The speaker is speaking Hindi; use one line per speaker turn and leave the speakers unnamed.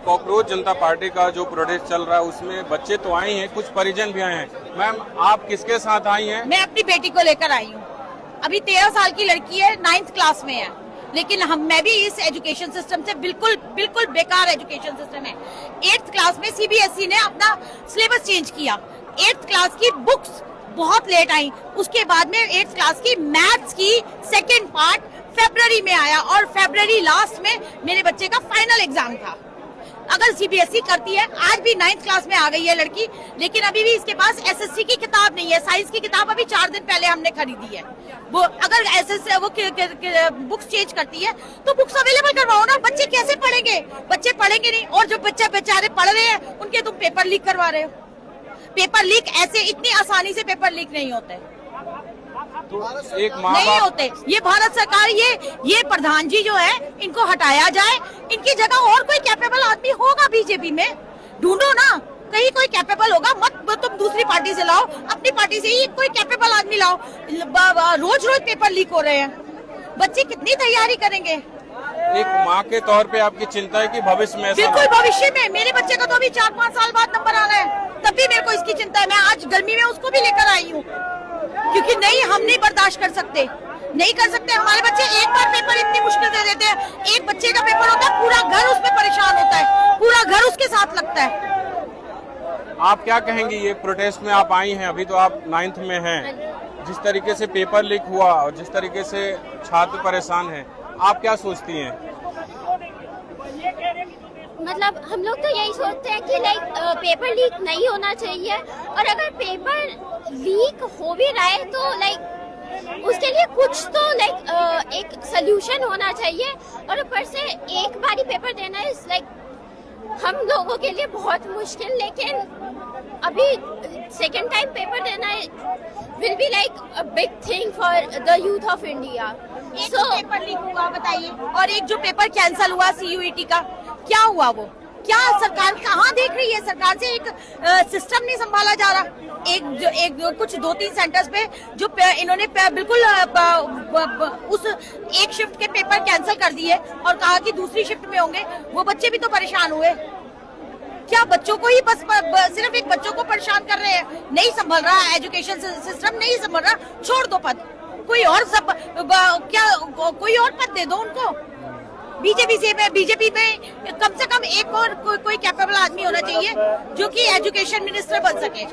कॉकरोच जनता पार्टी का जो प्रोटेस्ट चल रहा है उसमें बच्चे तो आए हैं, कुछ परिजन भी आए हैं। मैम, आप किसके साथ आई हैं?
मैं अपनी बेटी को लेकर आई हूँ। अभी 13 साल की लड़की है, 9th क्लास में है, लेकिन मैं भी इस एजुकेशन सिस्टम से बिल्कुल बेकार एजुकेशन सिस्टम है। 8th क्लास में सीबीएसई ने अपना सिलेबस चेंज किया। 8th क्लास की बुक्स बहुत लेट आई, उसके बाद में 8th क्लास की मैथ्स की सेकेंड पार्ट फरवरी में आया और फरवरी लास्ट में मेरे बच्चे का फाइनल एग्जाम था। अगर सीबीएसई करती है, आज भी 9th क्लास में आ गई है लड़की, लेकिन अभी भी इसके पास एसएससी की किताब नहीं है। साइंस की किताब अभी 4 दिन पहले हमने खरीदी है। वो अगर एसएससी वो बुक्स चेंज करती है तो बुक्स अवेलेबल करवाओ ना। बच्चे कैसे पढ़ेंगे? बच्चे पढ़ेंगे नहीं, और जो बच्चे बेचारे पढ़ रहे हैं उनके तुम पेपर लीक करवा रहे हो। पेपर लीक ऐसे इतनी आसानी से पेपर लीक नहीं होते,
तो एक माँ
नहीं होते। ये भारत सरकार, ये प्रधान जी जो है, इनको हटाया जाए। इनकी जगह और कोई कैपेबल आदमी होगा बीजेपी में, ढूंढो ना, कहीं कोई कैपेबल होगा। मत तुम दूसरी पार्टी से लाओ, अपनी पार्टी से ही कोई कैपेबल आदमी लाओ। रोज पेपर लीक हो रहे हैं, बच्चे कितनी तैयारी करेंगे?
एक माँ के तौर पे आपकी चिंता है कि भविष्य में?
बिल्कुल, भविष्य में। मेरे बच्चे का तो अभी 4-5 साल बाद नंबर आना है, तब भी मेरे को इसकी चिंता है। मैं आज गर्मी में उसको भी लेकर आई हूँ, क्योंकि नहीं, हम नहीं बर्दाश्त कर सकते, नहीं कर सकते। हमारे बच्चे एक बार पेपर इतनी मुश्किल से देते हैं। एक बच्चे का पेपर होता है, पूरा घर उसमें परेशान होता है, पूरा घर उसके साथ लगता है।
आप क्या कहेंगी, ये प्रोटेस्ट में आप आई हैं, अभी तो आप 9th में हैं, जिस तरीके से पेपर लीक हुआ और जिस तरीके से छात्र परेशान हैं, आप क्या सोचती हैं?
मतलब हम लोग तो यही सोचते हैं कि पेपर लीक नहीं होना चाहिए, और अगर पेपर लीक हो भी रहा है तो उसके लिए कुछ तो एक सोल्यूशन होना चाहिए। और ऊपर से एक बारी पेपर देना इज हम लोगों के लिए बहुत मुश्किल, लेकिन अभी सेकेंड टाइम पेपर देना will be a big thing for the youth of India.
एक पेपर लीक हुआ बताइए, और एक जो पेपर कैंसिल हुआ सीयूईटी का, क्या हुआ? वो क्या सरकार कहाँ देख रही है? सरकार से एक सिस्टम नहीं संभाला जा रहा। कुछ 2-3 सेंटर्स पे जो इन्होंने बिल्कुल उस एक शिफ्ट के पेपर कैंसिल कर दिए और कहा कि दूसरी शिफ्ट में होंगे। वो बच्चे भी तो परेशान हुए। क्या बच्चों को ही बस सिर्फ एक बच्चों को परेशान कर रहे हैं? नहीं संभल रहा एजुकेशन सिस्टम, नहीं संभल रहा। छोड़ दो पद, कोई और कोई और पद दे दो उनको। बीजेपी में कम से कम एक और कोई कैपेबल आदमी होना चाहिए जो कि एजुकेशन मिनिस्टर बन सके।